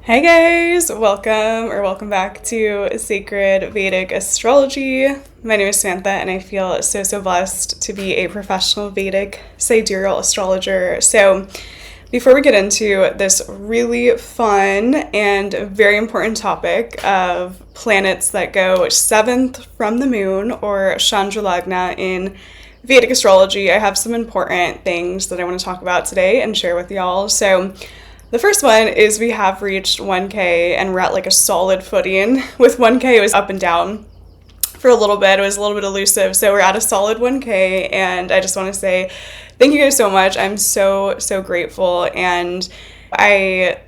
Hey guys, welcome back to Sacred Vedic Astrology. My name is Samantha and I feel so blessed to be a professional Vedic sidereal astrologer. So before we get into this really fun and very important topic of planets that go seventh from the moon or Chandralagna in Vedic astrology, I have some important things that I want to talk about today and share with y'all. So the first one is we have reached 1K and we're at like a solid footing. With 1K, it was up and down for a little bit. It was a little bit elusive. So we're at a solid 1K and I just want to say thank you guys so much. I'm so grateful. And I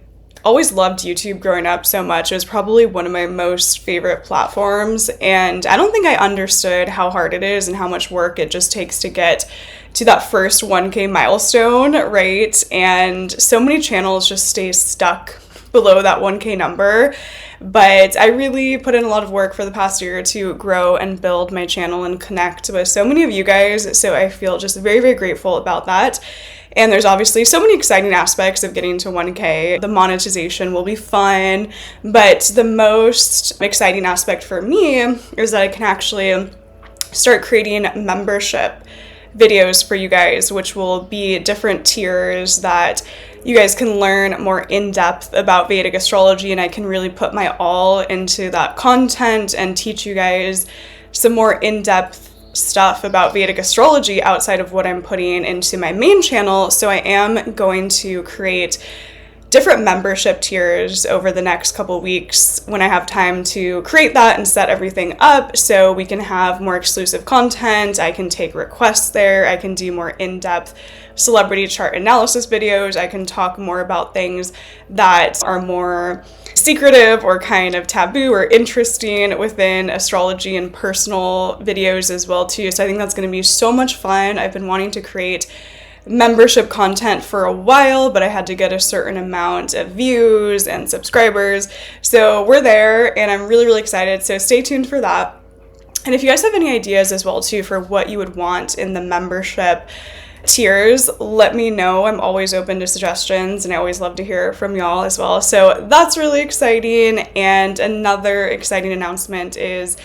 always loved YouTube growing up so much. It was probably one of my most favorite platforms. And I don't think I understood how hard it is and how much work it just takes to get to that first 1K milestone, right? And so many channels just stay stuck below that 1K number. But I really put in a lot of work for the past year to grow and build my channel and connect with so many of you guys. So I feel just very grateful about that. And there's obviously so many exciting aspects of getting to 1K. The monetization will be fun, but the most exciting aspect for me is that I can actually start creating membership videos for you guys, which will be different tiers that you guys can learn more in depth about Vedic astrology, and I can really put my all into that content and teach you guys some more in-depth stuff about Vedic astrology outside of what I'm putting into my main channel. So I am going to create different membership tiers over the next couple weeks when I have time to create that and set everything up so we can have more exclusive content. I can take requests there. I can do more in-depth celebrity chart analysis videos. I can talk more about things that are more secretive or kind of taboo or interesting within astrology and personal videos as well too. So I think that's going to be so much fun. I've been wanting to create membership content for a while, but I had to get a certain amount of views and subscribers. So we're there and I'm really excited. So stay tuned for that. And if you guys have any ideas as well too for what you would want in the membership tiers, let me know. I'm always open to suggestions and I always love to hear from y'all as well. So that's really exciting. And another exciting announcement is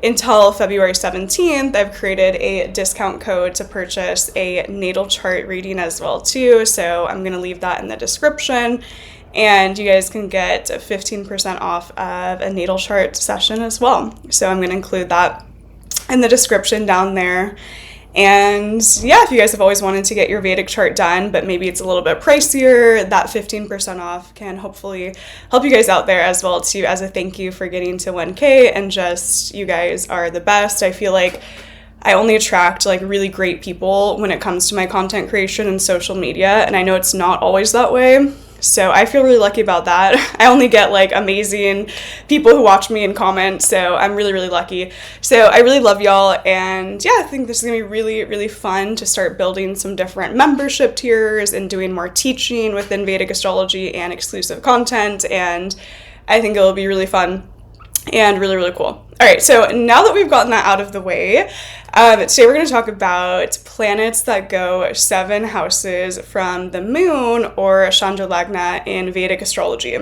until February 17th, I've created a discount code to purchase a natal chart reading as well too. So I'm going to leave that in the description and you guys can get 15% off of a natal chart session as well. So I'm going to include that in the description down there. And yeah, if you guys have always wanted to get your Vedic chart done, but maybe it's a little bit pricier, that 15% off can hopefully help you guys out there as well too, as a thank you for getting to 1K and just you guys are the best. I feel like I only attract like really great people when it comes to my content creation and social media, and I know it's not always that way. So I feel really lucky about that. I only get like amazing people who watch me and comment, so I'm really lucky. So I really love y'all, and yeah, I think this is gonna be really fun to start building some different membership tiers and doing more teaching within Vedic astrology and exclusive content, and I think it'll be really fun and really cool. All right, so now that we've gotten that out of the way, today we're going to talk about planets that go 7 houses from the moon or Chandralagna in Vedic astrology.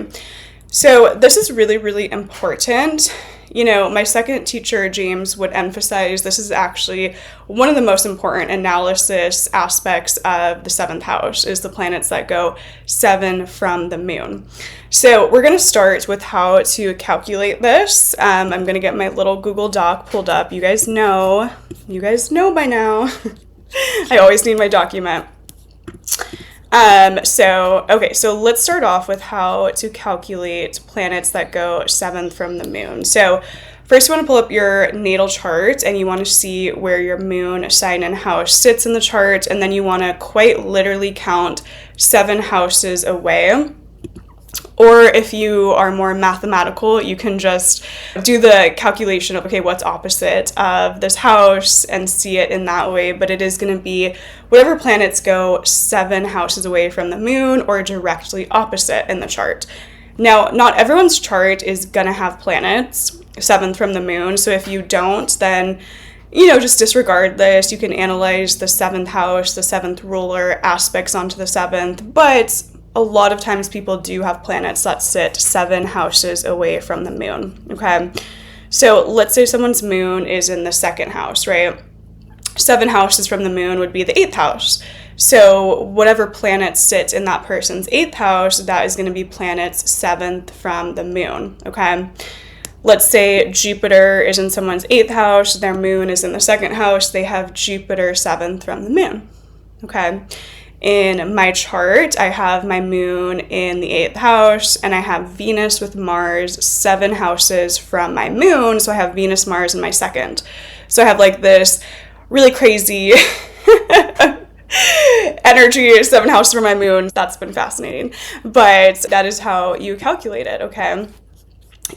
So this is really important. You know, my second teacher, James, would emphasize this is actually one of the most important analysis aspects of the 7th house is the planets that go 7 from the moon. So we're going to start with how to calculate this. I'm going to get my little Google Doc pulled up. You guys know by now. I always need my document. So let's start off with how to calculate planets that go 7th from the moon. So first you want to pull up your natal chart and you want to see where your moon, sign, and house sits in the chart, and then you want to quite literally count 7 houses away. Or if you are more mathematical, you can just do the calculation of, okay, what's opposite of this house and see it in that way. But it is going to be whatever planets go 7 houses away from the moon or directly opposite in the chart. Now, not everyone's chart is going to have planets 7th from the moon. So if you don't, then, you know, just disregard this. You can analyze the 7th house, the 7th ruler aspects onto the 7th, but a lot of times people do have planets that sit 7 houses away from the moon, okay? So let's say someone's moon is in the 2nd house, right? 7 houses from the moon would be the 8th house. So whatever planet sits in that person's 8th house, that is going to be planets 7th from the moon, okay? Let's say Jupiter is in someone's 8th house, their moon is in the 2nd house, they have Jupiter 7th from the moon, okay? In my chart, I have my moon in the 8th house, and I have Venus with Mars 7 houses from my moon, so I have Venus, Mars in my 2nd. So I have like this really crazy energy, 7 houses from my moon. That's been fascinating. But that is how you calculate it, okay?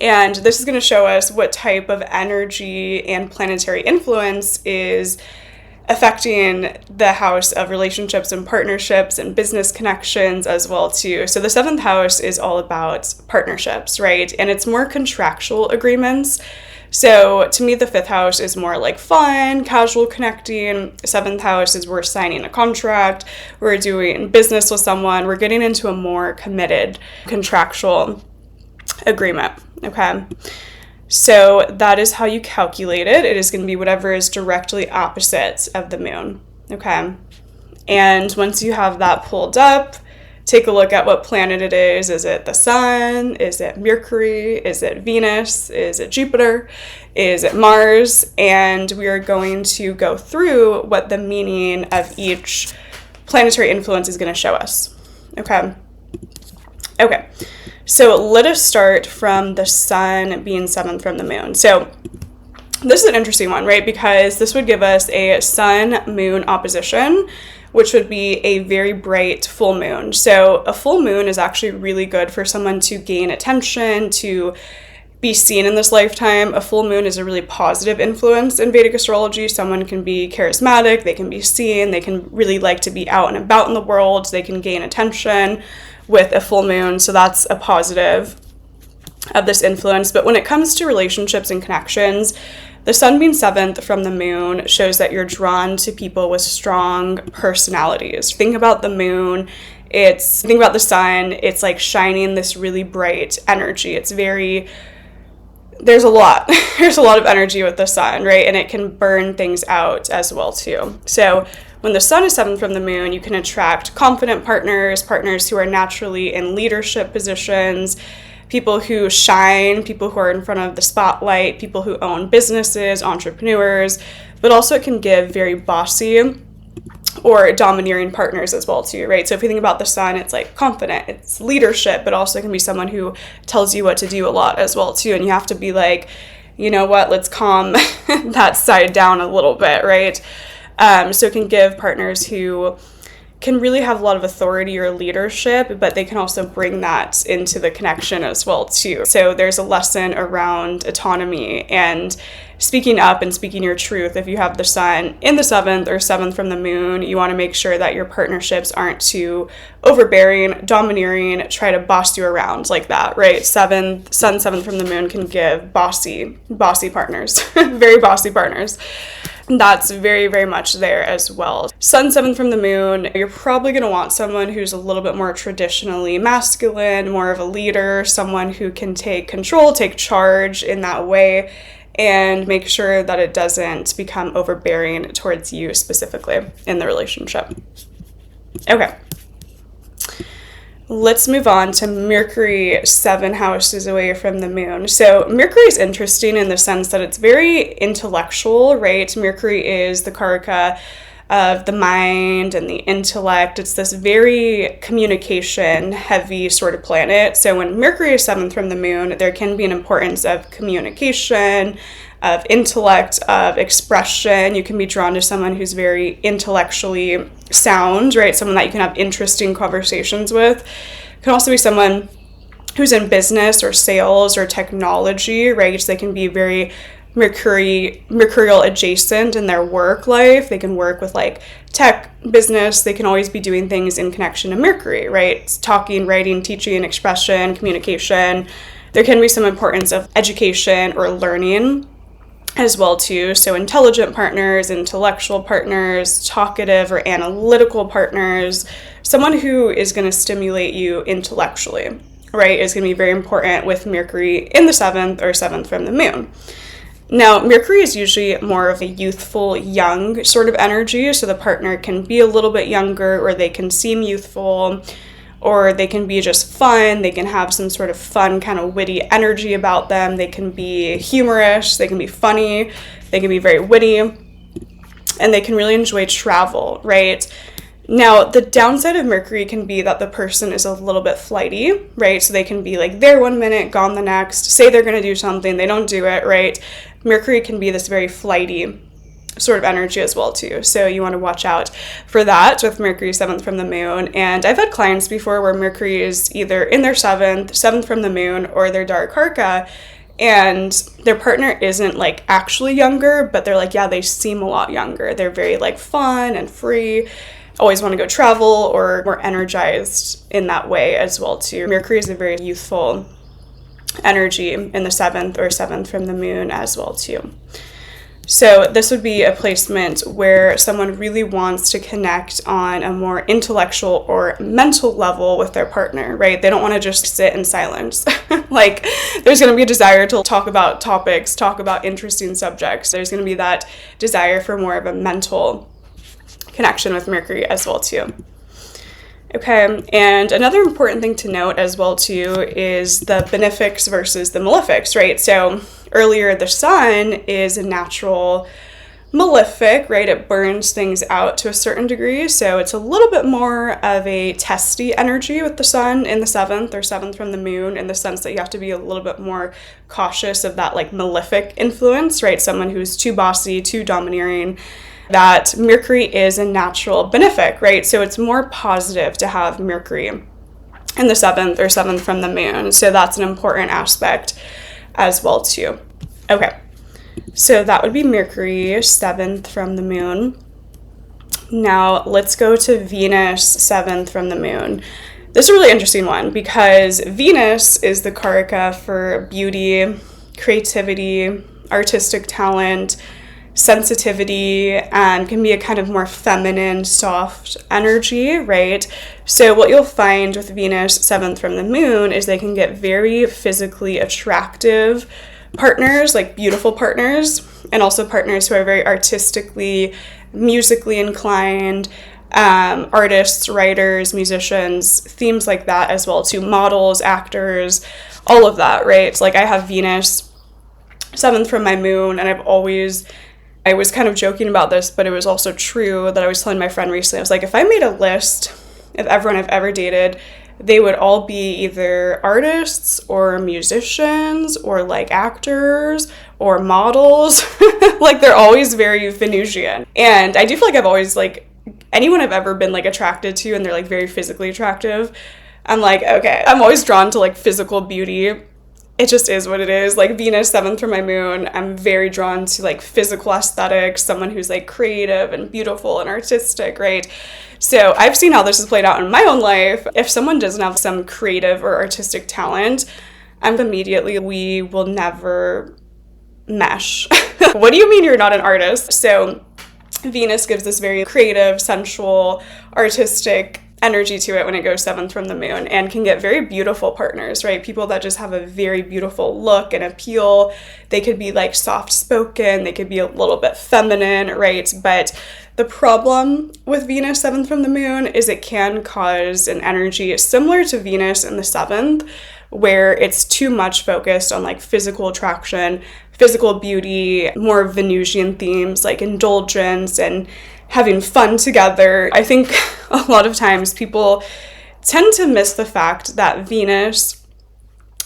And this is going to show us what type of energy and planetary influence is affecting the house of relationships and partnerships and business connections as well too. So the 7th house is all about partnerships, right? And it's more contractual agreements. So to me, the 5th house is more like fun, casual connecting. 7th house is we're signing a contract, we're doing business with someone, we're getting into a more committed contractual agreement, okay? So that is how you calculate it. It is going to be whatever is directly opposite of the moon, okay? And once you have that pulled up, take a look at what planet it is. Is it the sun? Is it Mercury? Is it Venus? Is it Jupiter? Is it Mars? And we are going to go through what the meaning of each planetary influence is going to show us, okay? Okay. So let us start from the sun being 7th from the moon. So this is an interesting one, right? Because this would give us a sun-moon opposition, which would be a very bright full moon. So a full moon is actually really good for someone to gain attention, to be seen in this lifetime. A full moon is a really positive influence in Vedic astrology. Someone can be charismatic, they can be seen, they can really like to be out and about in the world, they can gain attention with a full moon, so that's a positive of this influence. But when it comes to relationships and connections, the sun being 7th from the moon shows that you're drawn to people with strong personalities. Think about the moon, think about the sun, it's like shining this really bright energy. There's a lot of energy with the sun, right? And it can burn things out as well too. So when the sun is 7th from the moon, you can attract confident partners who are naturally in leadership positions, people who shine, people who are in front of the spotlight, people who own businesses, entrepreneurs, but also it can give very bossy or domineering partners as well too, right? So if you think about the sun, it's like confident, it's leadership, but also it can be someone who tells you what to do a lot as well too, and you have to be like, you know what, let's calm that side down a little bit, right? So it can give partners who can really have a lot of authority or leadership, but they can also bring that into the connection as well too. So there's a lesson around autonomy and speaking up and speaking your truth. If you have the sun in the 7th or 7th from the moon, you want to make sure that your partnerships aren't too overbearing, domineering, try to boss you around like that, right? Sun 7th from the moon can give bossy partners, very bossy partners. That's very, very much there as well. Sun 7th from the moon, you're probably going to want someone who's a little bit more traditionally masculine, more of a leader, someone who can take control, take charge in that way, and make sure that it doesn't become overbearing towards you specifically in the relationship. Okay. Let's move on to Mercury 7 houses away from the moon. So Mercury is interesting in the sense that it's very intellectual, right? Mercury is the karaka of the mind and the intellect. It's this very communication heavy sort of planet. So when Mercury is 7th from the moon, there can be an importance of communication, of intellect, of expression. You can be drawn to someone who's very intellectually sound, right? Someone that you can have interesting conversations with. It can also be someone who's in business or sales or technology, right? So they can be very mercurial adjacent in their work life. They can work with like tech, business. They can always be doing things in connection to Mercury, right? It's talking, writing, teaching, expression, communication. There can be some importance of education or learning as well too. So intelligent partners, intellectual partners, talkative or analytical partners, someone who is going to stimulate you intellectually, right, is going to be very important with Mercury in the 7th or 7th from the moon. Now, Mercury is usually more of a youthful, young sort of energy, so the partner can be a little bit younger, or they can seem youthful, or they can be just fun. They can have some sort of fun, kind of witty energy about them. They can be humorous, they can be funny, they can be very witty, and they can really enjoy travel, right? Now, the downside of Mercury can be that the person is a little bit flighty, right? So they can be like there one minute, gone the next, say they're going to do something, they don't do it, right? Mercury can be this very flighty sort of energy as well too. So you want to watch out for that with Mercury 7th from the moon. And I've had clients before where Mercury is either in their 7th from the moon, or their Darkarka, and their partner isn't like actually younger, but they're like, yeah, they seem a lot younger. They're very like fun and free, always want to go travel, or more energized in that way as well too. Mercury is a very youthful energy in the 7th or 7th from the moon as well too. So this would be a placement where someone really wants to connect on a more intellectual or mental level with their partner, right? They don't want to just sit in silence. Like, there's going to be a desire to talk about topics, talk about interesting subjects. There's going to be that desire for more of a mental connection with Mercury as well too. Okay, and another important thing to note as well too is the benefics versus the malefics, right? So earlier, the sun is a natural malefic, right? It burns things out to a certain degree, so it's a little bit more of a testy energy with the sun in the 7th or 7th from the moon, in the sense that you have to be a little bit more cautious of that like malefic influence, right? Someone who's too bossy, too domineering. That Mercury is a natural benefic, right? So it's more positive to have Mercury in the 7th or 7th from the moon. So that's an important aspect as well too. Okay, so that would be Mercury 7th from the moon. Now let's go to Venus 7th from the moon. This is a really interesting one because Venus is the karaka for beauty, creativity, artistic talent, sensitivity, and can be a kind of more feminine, soft energy, right? So what you'll find with Venus 7th from the moon is they can get very physically attractive partners, like beautiful partners, and also partners who are very artistically, musically inclined, artists, writers, musicians, themes like that as well, to models, actors, all of that, right? So like I have Venus 7th from my moon, and I was kind of joking about this, but it was also true that I was telling my friend recently. I was like, if I made a list of everyone I've ever dated, they would all be either artists or musicians or like actors or models. Like they're always very Venusian. And I do feel like I've always like, anyone I've ever been like attracted to and they're like very physically attractive, I'm like, okay, I'm always drawn to like physical beauty. It just is what it is. Like Venus 7th from my moon, I'm very drawn to like physical aesthetics, someone who's like creative and beautiful and artistic, right? So I've seen how this is played out in my own life. If someone doesn't have some creative or artistic talent, we will never mesh. What do you mean you're not an artist? So Venus gives this very creative, sensual, artistic energy to it when it goes 7th from the moon, and can get very beautiful partners, right? People that just have a very beautiful look and appeal. They could be like soft spoken, they could be a little bit feminine, right? But the problem with Venus 7th from the moon is it can cause an energy similar to Venus in the 7th, where it's too much focused on like physical attraction, physical beauty, more Venusian themes like indulgence and having fun together. I think a lot of times people tend to miss the fact that Venus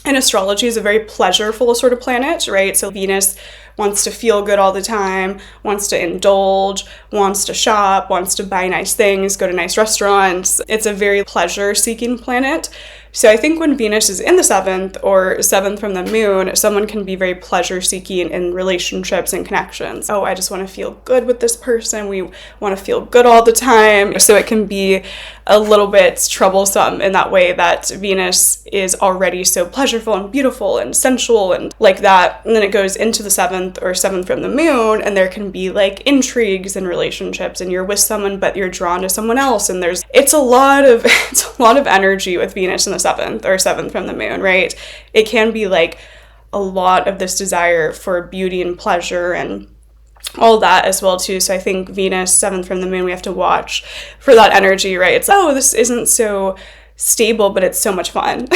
in astrology is a very pleasureful sort of planet, right? So Venus wants to feel good all the time, wants to indulge, wants to shop, wants to buy nice things, go to nice restaurants. It's a very pleasure-seeking planet. So I think when Venus is in the 7th or 7th from the moon, someone can be very pleasure seeking in relationships and connections. Oh, I just want to feel good with this person. We want to feel good all the time. So it can be a little bit troublesome in that way that Venus is already so pleasureful and beautiful and sensual and like that. And then it goes into the 7th or 7th from the moon, and there can be like intrigues in relationships, and you're with someone but you're drawn to someone else, and it's a lot of energy with Venus in the 7th or 7th from the moon, right? It can be like a lot of this desire for beauty and pleasure and all that as well too. So I think Venus 7th from the moon, we have to watch for that energy, right? It's, oh, this isn't so stable, but it's so much fun.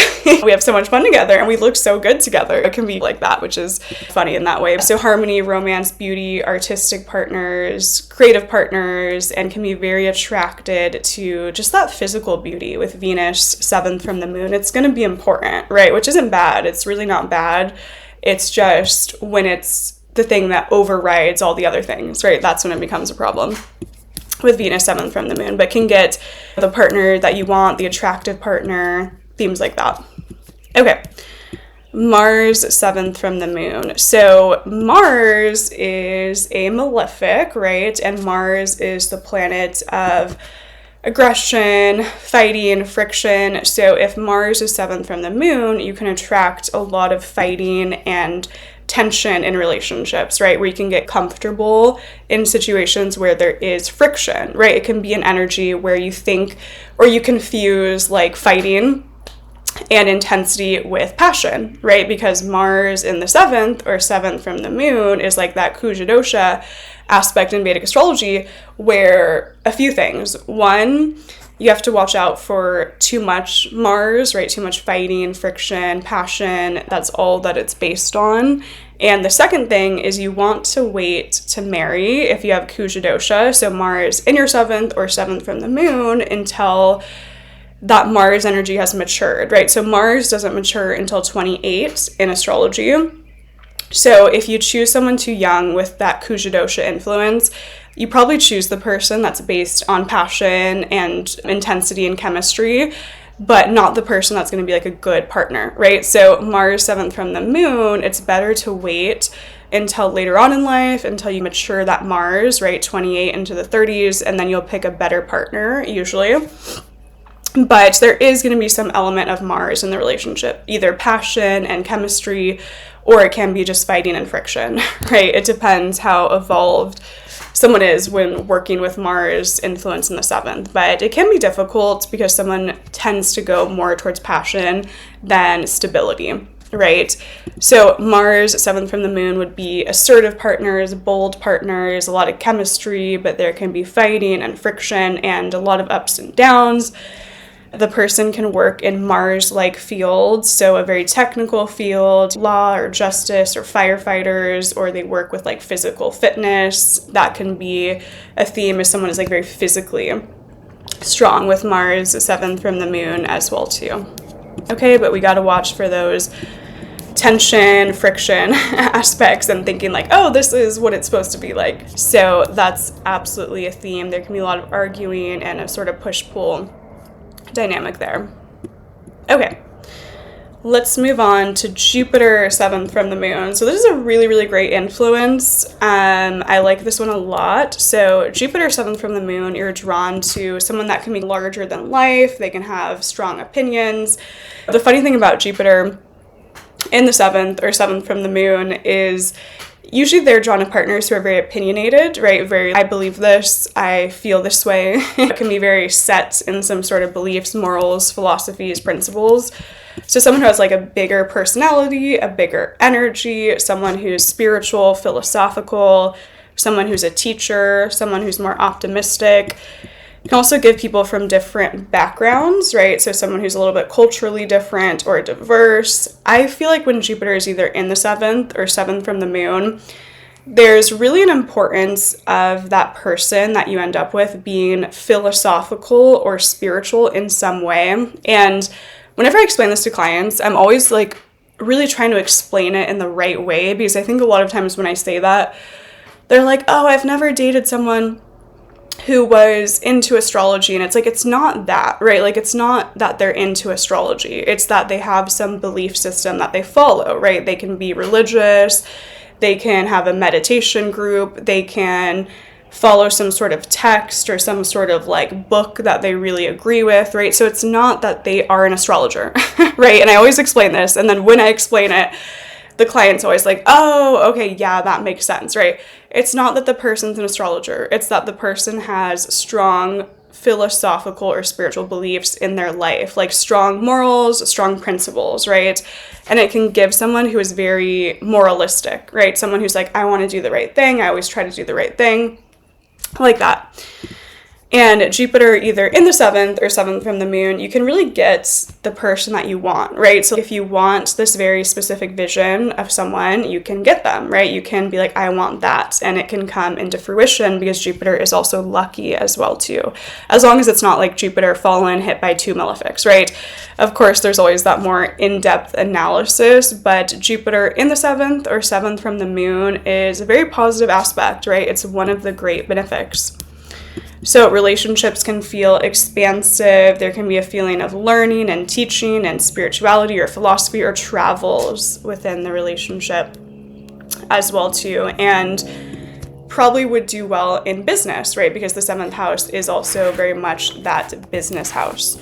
We have so much fun together and we look so good together. It can be like that, which is funny in that way. So harmony, romance, beauty, artistic partners, creative partners, and can be very attracted to just that physical beauty with Venus 7th from the moon. It's going to be important, right? Which isn't bad. It's really not bad. It's just when it's the thing that overrides all the other things, right? That's when it becomes a problem with Venus 7th from the moon, but can get the partner that you want, the attractive partner, themes like that. Okay, Mars 7th from the moon. So Mars is a malefic, right? And Mars is the planet of aggression, fighting, friction. So if Mars is 7th from the moon, you can attract a lot of fighting and tension in relationships, right? Where you can get comfortable in situations where there is friction, right? It can be an energy where you think or you confuse like fighting and intensity with passion, right? Because Mars in the 7th or 7th from the moon is like that Kuja dosha aspect in Vedic astrology where a few things. One, you have to watch out for too much Mars, right? Too much fighting, friction, passion. That's all that it's based on. And the second thing is you want to wait to marry if you have Kuja dosha, so Mars in your 7th or 7th from the moon, until that Mars energy has matured, right? So Mars doesn't mature until 28 in astrology. So if you choose someone too young with that Kuja dosha influence, you probably choose the person that's based on passion and intensity and chemistry, but not the person that's going to be like a good partner, right? So Mars 7th from the moon, it's better to wait until later on in life, until you mature that Mars, right? 28 into the 30s, and then you'll pick a better partner usually. But there is going to be some element of Mars in the relationship, either passion and chemistry, or it can be just fighting and friction, right? It depends how evolved someone is when working with Mars influence in the 7th. But it can be difficult because someone tends to go more towards passion than stability, right? So Mars 7th from the moon would be assertive partners, bold partners, a lot of chemistry, but there can be fighting and friction and a lot of ups and downs. The person can work in Mars-like fields, so a very technical field, law or justice or firefighters, or they work with like physical fitness. That can be a theme if someone is like very physically strong with Mars 7th from the moon as well too. Okay, but we got to watch for those tension, friction aspects and thinking like, oh, this is what it's supposed to be like. So that's absolutely a theme. There can be a lot of arguing and a sort of push-pull dynamic there. Okay, let's move on to Jupiter 7th from the moon. So this is a really, really great influence. I like this one a lot. So Jupiter 7th from the moon, you're drawn to someone that can be larger than life. They can have strong opinions. The funny thing about Jupiter in the 7th or 7th from the moon is usually they're drawn to partners who are very opinionated, right? Very, I believe this, I feel this way. It can be very set in some sort of beliefs, morals, philosophies, principles. So someone who has like a bigger personality, a bigger energy, someone who's spiritual, philosophical, someone who's a teacher, someone who's more optimistic. Can also give people from different backgrounds, right? So someone who's a little bit culturally different or diverse. I feel like when Jupiter is either in the 7th or 7th from the moon, there's really an importance of that person that you end up with being philosophical or spiritual in some way. And whenever I explain this to clients, I'm always like really trying to explain it in the right way, because I think a lot of times when I say that, they're like, oh, I've never dated someone who was into astrology, and it's like, it's not that, right? Like, it's not that they're into astrology. It's that they have some belief system that they follow, right? They can be religious, they can have a meditation group, they can follow some sort of text or some sort of like book that they really agree with, right? So it's not that they are an astrologer, right? And I always explain this, and then when I explain it, the client's always like, oh, okay, yeah, that makes sense, right? It's not that the person's an astrologer. It's that the person has strong philosophical or spiritual beliefs in their life, like strong morals, strong principles, right? And it can give someone who is very moralistic, right? Someone who's like, I want to do the right thing. I always try to do the right thing, like that. And Jupiter either in the 7th or 7th from the moon, you can really get the person that you want, right? So if you want this very specific vision of someone, you can get them, right? You can be like, I want that. And it can come into fruition because Jupiter is also lucky as well too. As long as it's not like Jupiter fallen hit by 2 malefics, right? Of course, there's always that more in-depth analysis, but Jupiter in the 7th or 7th from the moon is a very positive aspect, right? It's one of the great benefics. So relationships can feel expansive. There can be a feeling of learning and teaching and spirituality or philosophy or travels within the relationship as well too. And probably would do well in business, right? Because the 7th house is also very much that business house.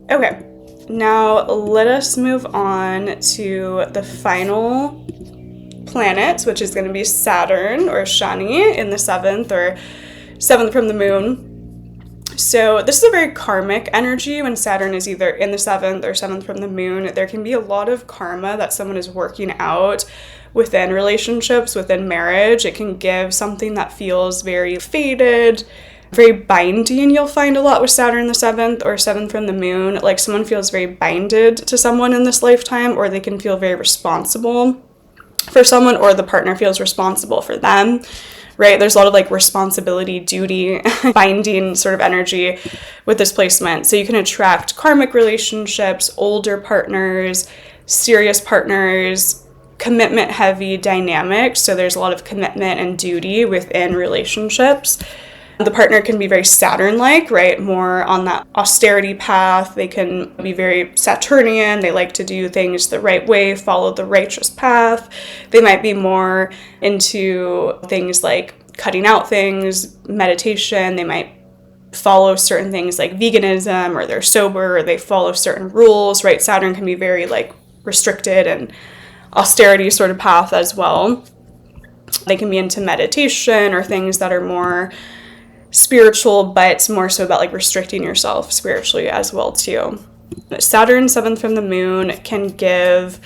Okay, now let us move on to the final planet, which is going to be Saturn or Shani in the 7th or 7th from the moon. So this is a very karmic energy when Saturn is either in the 7th or 7th from the moon. There can be a lot of karma that someone is working out within relationships, within marriage. It can give something that feels very faded, very binding. You'll find a lot with Saturn in the 7th or 7th from the moon. Like someone feels very binded to someone in this lifetime, or they can feel very responsible for someone, or the partner feels responsible for them. Right? There's a lot of like responsibility, duty, binding sort of energy with this placement. So you can attract karmic relationships, older partners, serious partners, commitment heavy dynamics. So there's a lot of commitment and duty within relationships. The partner can be very Saturn-like, right? More on that austerity path. They can be very Saturnian. They like to do things the right way, follow the righteous path. They might be more into things like cutting out things, meditation. They might follow certain things like veganism, or they're sober, or they follow certain rules, right? Saturn can be very like restricted and austerity sort of path as well. They can be into meditation or things that are more spiritual, but more so about like restricting yourself spiritually as well too. Saturn 7th from the moon can give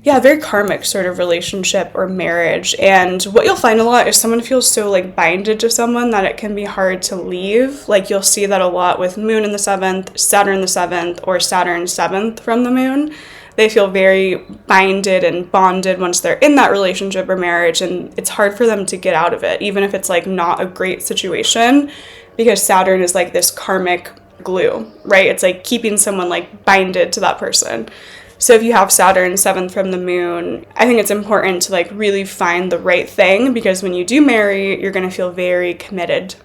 a very karmic sort of relationship or marriage. And what you'll find a lot is someone feels so like binded to someone that it can be hard to leave. Like you'll see that a lot with moon in the 7th, Saturn the 7th, or Saturn 7th from the moon. They feel very binded and bonded once they're in that relationship or marriage, and it's hard for them to get out of it, even if it's like not a great situation, because Saturn is like this karmic glue, right? It's like keeping someone like binded to that person. So if you have Saturn 7th from the moon, I think it's important to like really find the right thing, because when you do marry, you're going to feel very committed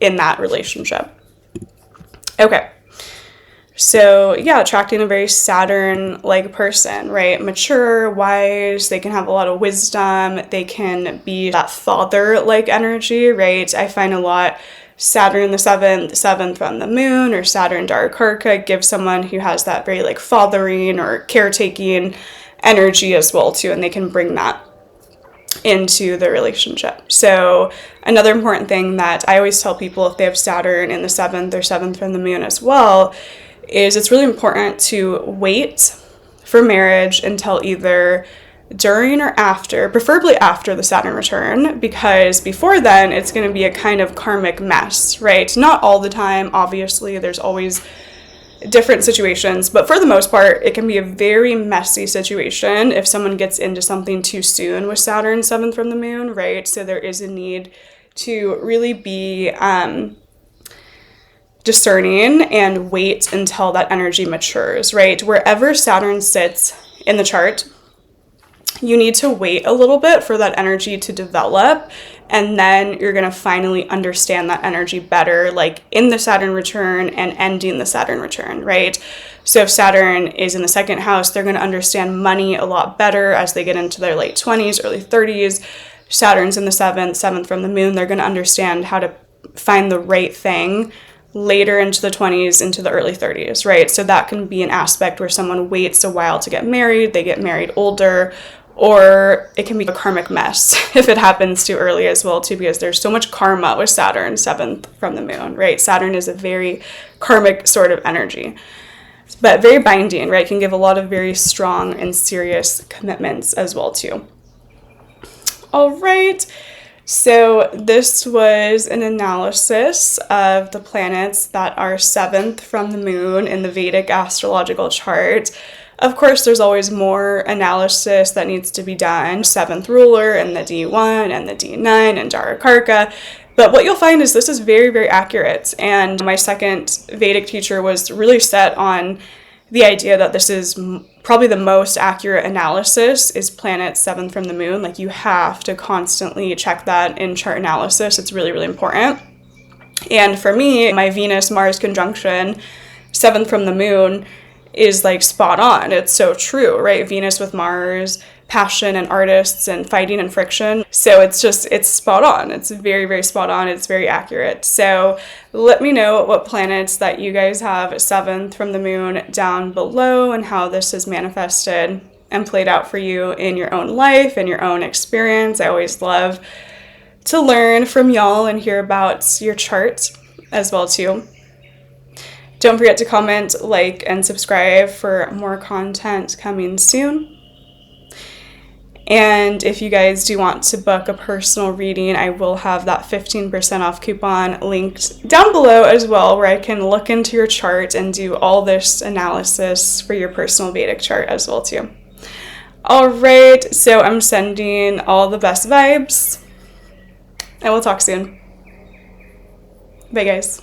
in that relationship. Okay. So yeah, attracting a very Saturn-like person, right? Mature, wise, they can have a lot of wisdom, they can be that father-like energy, right? I find a lot Saturn the 7th from the moon, or Saturn Darakarka gives someone who has that very like fathering or caretaking energy as well too, and they can bring that into the relationship. So another important thing that I always tell people if they have Saturn in the 7th or 7th from the moon as well is it's really important to wait for marriage until either during or after, preferably after the Saturn return, because before then it's going to be a kind of karmic mess, right? Not all the time, obviously, there's always different situations, but for the most part, it can be a very messy situation if someone gets into something too soon with Saturn 7th from the moon, right? So there is a need to really be discerning and wait until that energy matures, right? Wherever Saturn sits in the chart, you need to wait a little bit for that energy to develop And then you're going to finally understand that energy better, like in the Saturn return and ending the Saturn return, right? So if Saturn is in the second house, they're going to understand money a lot better as they get into their late 20s, early 30s. Saturn's in the seventh from the moon. They're going to understand how to find the right thing later into the 20s, into the early 30s, right? So that can be an aspect where someone waits a while to get married, they get married older, or it can be a karmic mess if it happens too early as well too, because there's so much karma with Saturn 7th from the moon, right? Saturn is a very karmic sort of energy, but very binding, right? Can give a lot of very strong and serious commitments as well too. All right. So this was an analysis of the planets that are 7th from the moon in the Vedic astrological chart. Of course, there's always more analysis that needs to be done. 7th ruler and the D1 and the D9 and Jarakarka. But what you'll find is this is very, very accurate. And my second Vedic teacher was really set on the idea that this is probably the most accurate analysis is planet 7th from the moon. Like, you have to constantly check that in chart analysis. It's really, really important. And for me, my Venus-Mars conjunction, 7th from the moon, is like spot on. It's so true, right? Venus with Mars, passion and artists and fighting and friction. So it's spot on. It's very, very spot on. It's very accurate. So let me know what planets that you guys have 7th from the moon down below and how this is manifested and played out for you in your own life and your own experience. I always love to learn from y'all and hear about your chart as well too. Don't forget to comment, like, and subscribe for more content coming soon. And if you guys do want to book a personal reading, I will have that 15% off coupon linked down below as well, where I can look into your chart and do all this analysis for your personal Vedic chart as well too. All right, so I'm sending all the best vibes, and we'll talk soon. Bye, guys.